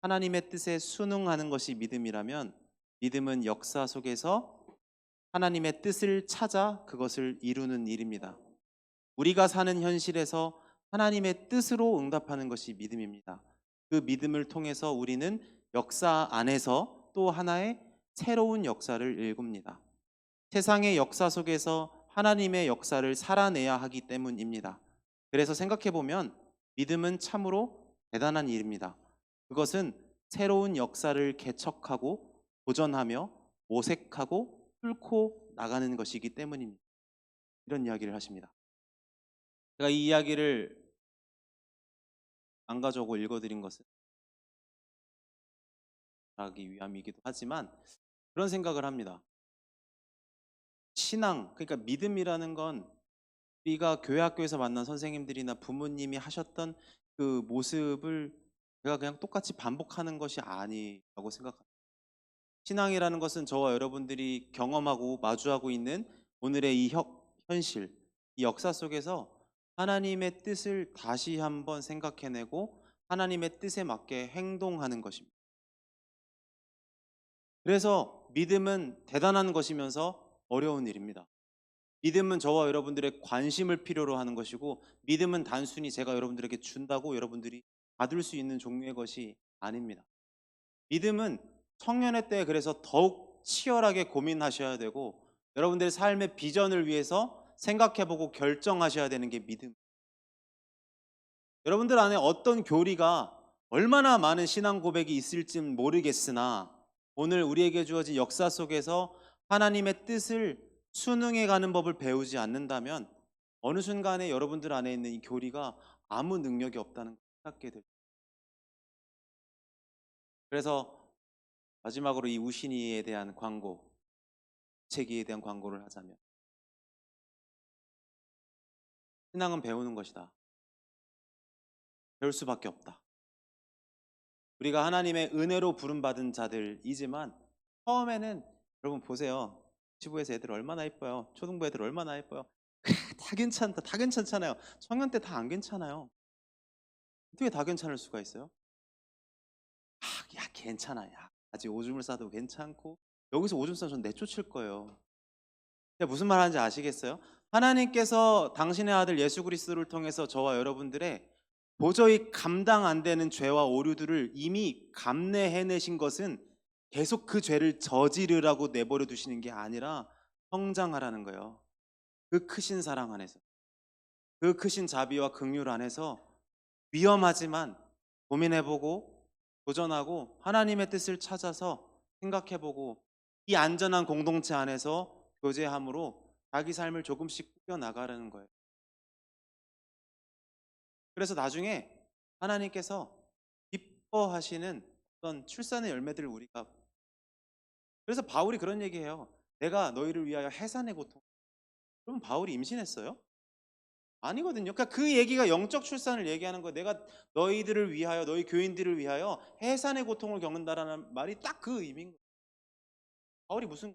하나님의 뜻에 순응하는 것이 믿음이라면, 믿음은 역사 속에서 하나님의 뜻을 찾아 그것을 이루는 일입니다. 우리가 사는 현실에서 하나님의 뜻으로 응답하는 것이 믿음입니다. 그 믿음을 통해서 우리는 역사 안에서 또 하나의 새로운 역사를 일굽니다. 세상의 역사 속에서 하나님의 역사를 살아내야 하기 때문입니다. 그래서 생각해보면 믿음은 참으로 대단한 일입니다. 그것은 새로운 역사를 개척하고 도전하며 모색하고 뚫고 나가는 것이기 때문입니다. 이런 이야기를 하십니다. 제가 이 이야기를 안 가져오고 읽어드린 것은 하기 위함이기도 하지만 그런 생각을 합니다. 신앙, 그러니까 믿음이라는 건 우리가 교회 학교에서 만난 선생님들이나 부모님이 하셨던 그 모습을 제가 그냥 똑같이 반복하는 것이 아니라고 생각합니다. 신앙이라는 것은 저와 여러분들이 경험하고 마주하고 있는 오늘의 이 현실, 이 역사 속에서 하나님의 뜻을 다시 한번 생각해내고 하나님의 뜻에 맞게 행동하는 것입니다. 그래서 믿음은 대단한 것이면서 어려운 일입니다. 믿음은 저와 여러분들의 관심을 필요로 하는 것이고, 믿음은 단순히 제가 여러분들에게 준다고 여러분들이 받을 수 있는 종류의 것이 아닙니다. 믿음은 청년의 때 그래서 더욱 치열하게 고민하셔야 되고, 여러분들의 삶의 비전을 위해서 생각해보고 결정하셔야 되는 게 믿음. 여러분들 안에 어떤 교리가 얼마나 많은 신앙 고백이 있을진 모르겠으나 오늘 우리에게 주어진 역사 속에서 하나님의 뜻을 순응해 가는 법을 배우지 않는다면 어느 순간에 여러분들 안에 있는 이 교리가 아무 능력이 없다는 걸 깨닫게 될. 그래서 마지막으로 이 우신이에 대한 광고, 책에 대한 광고를 하자면, 신앙은 배우는 것이다. 배울 수밖에 없다. 우리가 하나님의 은혜로 부름받은 자들이지만 처음에는 여러분 보세요. 유치부에서 애들 얼마나 예뻐요. 초등부 애들 얼마나 예뻐요. 다 괜찮다. 다 괜찮잖아요. 청년 때 다 안 괜찮아요. 어떻게 다 괜찮을 수가 있어요? 야 괜찮아. 야 아직 오줌을 싸도 괜찮고 여기서 오줌 싸면 전 내쫓을 거예요. 근데 무슨 말 하는지 아시겠어요? 하나님께서 당신의 아들 예수 그리스도를 통해서 저와 여러분들의 도저히 감당 안 되는 죄와 오류들을 이미 감내해내신 것은 계속 그 죄를 저지르라고 내버려 두시는 게 아니라 성장하라는 거예요. 그 크신 사랑 안에서, 그 크신 자비와 긍휼 안에서 위험하지만 고민해보고 도전하고 하나님의 뜻을 찾아서 생각해보고 이 안전한 공동체 안에서 교제함으로 자기 삶을 조금씩 꾸겨나가라는 거예요. 그래서 나중에 하나님께서 기뻐하시는 어떤 출산의 열매들을 우리가, 그래서 바울이 그런 얘기해요. 내가 너희를 위하여 해산의 고통. 그럼 바울이 임신했어요? 아니거든요. 그러니까 그 얘기가 영적 출산을 얘기하는 거예요. 내가 너희들을 위하여, 너희 교인들을 위하여 해산의 고통을 겪는다라는 말이 딱 그 의미인 거예요. 바울이 무슨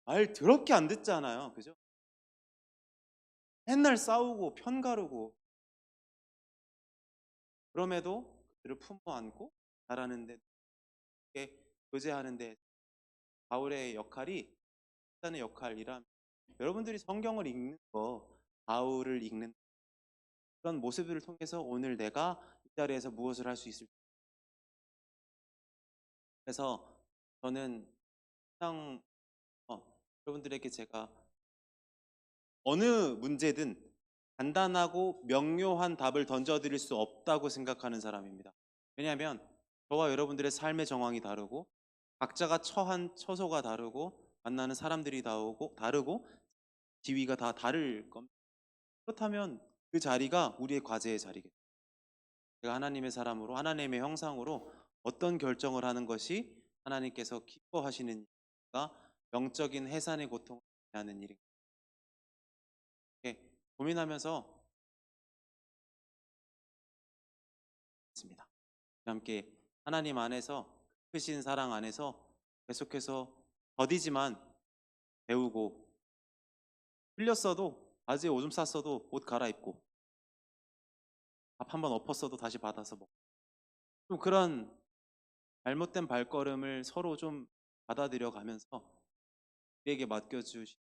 말 더럽게 안 듣잖아요. 그죠? 맨날 싸우고 편가르고 그럼에도 그들을 품어 안고 자라는데 교제하는데 바울의 역할이 일단의 역할이라면 여러분들이 성경을 읽는 거 바울을 읽는 그런 모습들을 통해서 오늘 내가 이 자리에서 무엇을 할 수 있을지. 그래서 저는 항상 여러분들에게 제가 어느 문제든 간단하고 명료한 답을 던져드릴 수 없다고 생각하는 사람입니다. 왜냐하면 저와 여러분들의 삶의 정황이 다르고 각자가 처한 처소가 다르고 만나는 사람들이 다르고 지위가 다 다를 겁니다. 그렇다면 그 자리가 우리의 과제의 자리겠죠. 제가 하나님의 사람으로 하나님의 형상으로 어떤 결정을 하는 것이 하나님께서 기뻐하시는 일인가, 영적인 해산의 고통을 하는 일인가 고민하면서 있습니다. 함께 하나님 안에서 크신 사랑 안에서 계속해서 더디지만 배우고 흘렸어도 바지에 오줌 쌌어도 옷 갈아입고 밥 한번 엎었어도 다시 받아서 먹고 좀 그런 잘못된 발걸음을 서로 좀 받아들여 가면서 우리에게 맡겨주시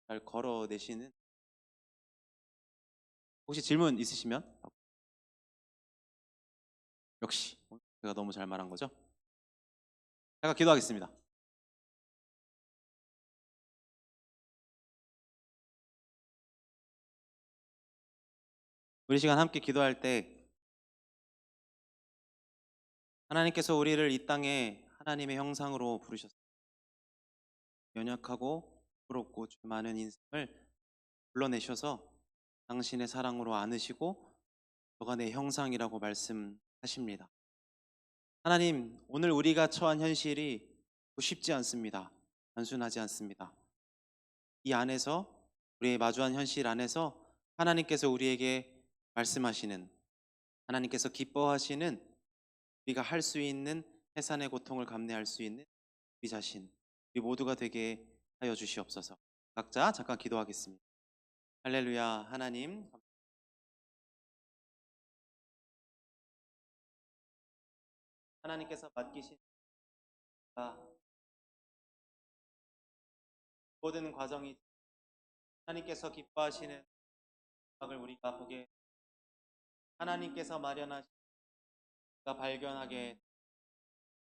잘 걸어내시는 혹시 질문 있으시면 역시 제가 너무 잘 말한 거죠? 제가 기도하겠습니다. 우리 시간 함께 기도할 때 하나님께서 우리를 이 땅에 하나님의 형상으로 부르셨습니다. 연약하고 부럽고 죄 많은 인생을 불러내셔서 당신의 사랑으로 안으시고 너가 내 형상이라고 말씀하십니다. 하나님, 오늘 우리가 처한 현실이 쉽지 않습니다. 단순하지 않습니다. 이 안에서 우리의 마주한 현실 안에서 하나님께서 우리에게 말씀하시는, 하나님께서 기뻐하시는 우리가 할 수 있는 해산의 고통을 감내할 수 있는 우리 자신, 우리 모두가 되게 하여 주시옵소서. 각자 잠깐 기도하겠습니다. 할렐루야. 하나님, 하나님께서 맡기신 모든 과정이 하나님께서 기뻐하시는 음악을 우리가 보게, 하나님께서 마련하신 우리가 발견하게,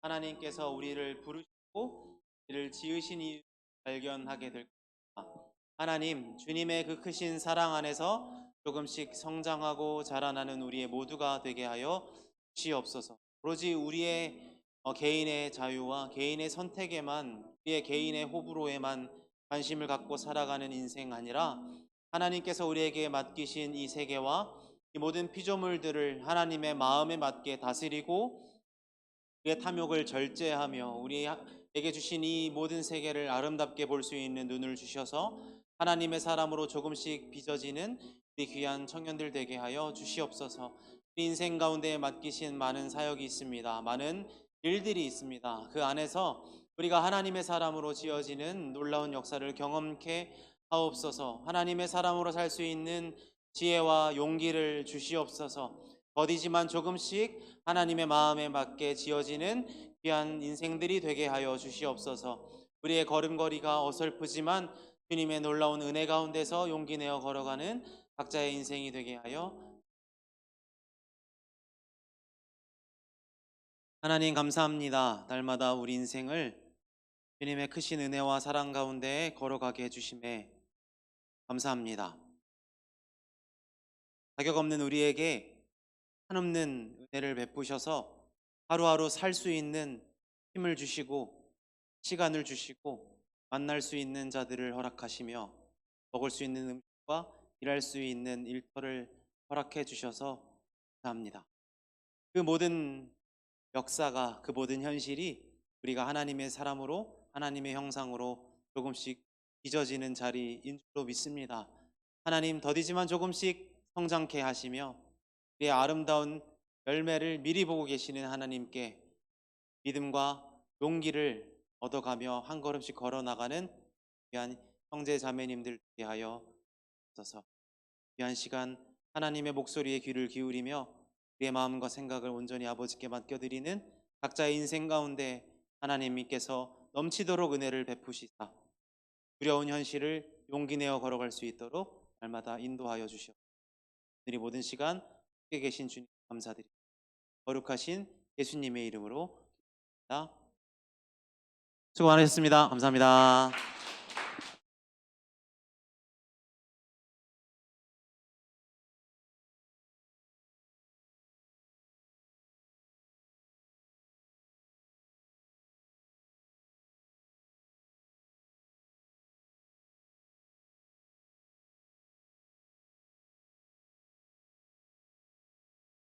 하나님께서 우리를 부르시고 우리를 지으신 이유 발견하게 될 것입니다. 하나님, 주님의 그 크신 사랑 안에서 조금씩 성장하고 자라나는 우리의 모두가 되게 하여 주시옵소서. 오로지 우리의 개인의 자유와 개인의 선택에만, 우리의 개인의 호불호에만 관심을 갖고 살아가는 인생 아니라 하나님께서 우리에게 맡기신 이 세계와 이 모든 피조물들을 하나님의 마음에 맞게 다스리고 우리의 탐욕을 절제하며 우리에게 주신 이 모든 세계를 아름답게 볼 수 있는 눈을 주셔서 하나님의 사람으로 조금씩 빚어지는 우리 귀한 청년들 되게 하여 주시옵소서. 우리 인생 가운데 맡기신 많은 사역이 있습니다. 많은 일들이 있습니다. 그 안에서 우리가 하나님의 사람으로 지어지는 놀라운 역사를 경험케 하옵소서. 하나님의 사람으로 살 수 있는 지혜와 용기를 주시옵소서. 더디지만 조금씩 하나님의 마음에 맞게 지어지는 귀한 인생들이 되게 하여 주시옵소서. 우리의 걸음걸이가 어설프지만 주님의 놀라운 은혜 가운데서 용기 내어 걸어가는 각자의 인생이 되게 하여 하나님 감사합니다. 날마다 우리 인생을 주님의 크신 은혜와 사랑 가운데 걸어가게 해주심에 감사합니다. 자격 없는 우리에게 한없는 은혜를 베푸셔서 하루하루 살 수 있는 힘을 주시고 시간을 주시고 만날 수 있는 자들을 허락하시며 먹을 수 있는 음식과 일할 수 있는 일터를 허락해 주셔서 감사합니다. 그 모든 역사가, 그 모든 현실이 우리가 하나님의 사람으로 하나님의 형상으로 조금씩 빚어지는 자리인 줄로 믿습니다. 하나님 더디지만 조금씩 성장케 하시며 우리의 아름다운 열매를 미리 보고 계시는 하나님께 믿음과 용기를 얻어가며 한 걸음씩 걸어나가는 귀한 형제 자매님들 되게 하여 주셔서 귀한 시간 하나님의 목소리에 귀를 기울이며 우리의 마음과 생각을 온전히 아버지께 맡겨드리는 각자의 인생 가운데 하나님께서 넘치도록 은혜를 베푸시사 두려운 현실을 용기 내어 걸어갈 수 있도록 날마다 인도하여 주시옵소서. 오늘이 모든 시간 함께 계신 주님 감사드립니다. 거룩하신 예수님의 이름으로 기도합니다. 수고 많으셨습니다. 감사합니다.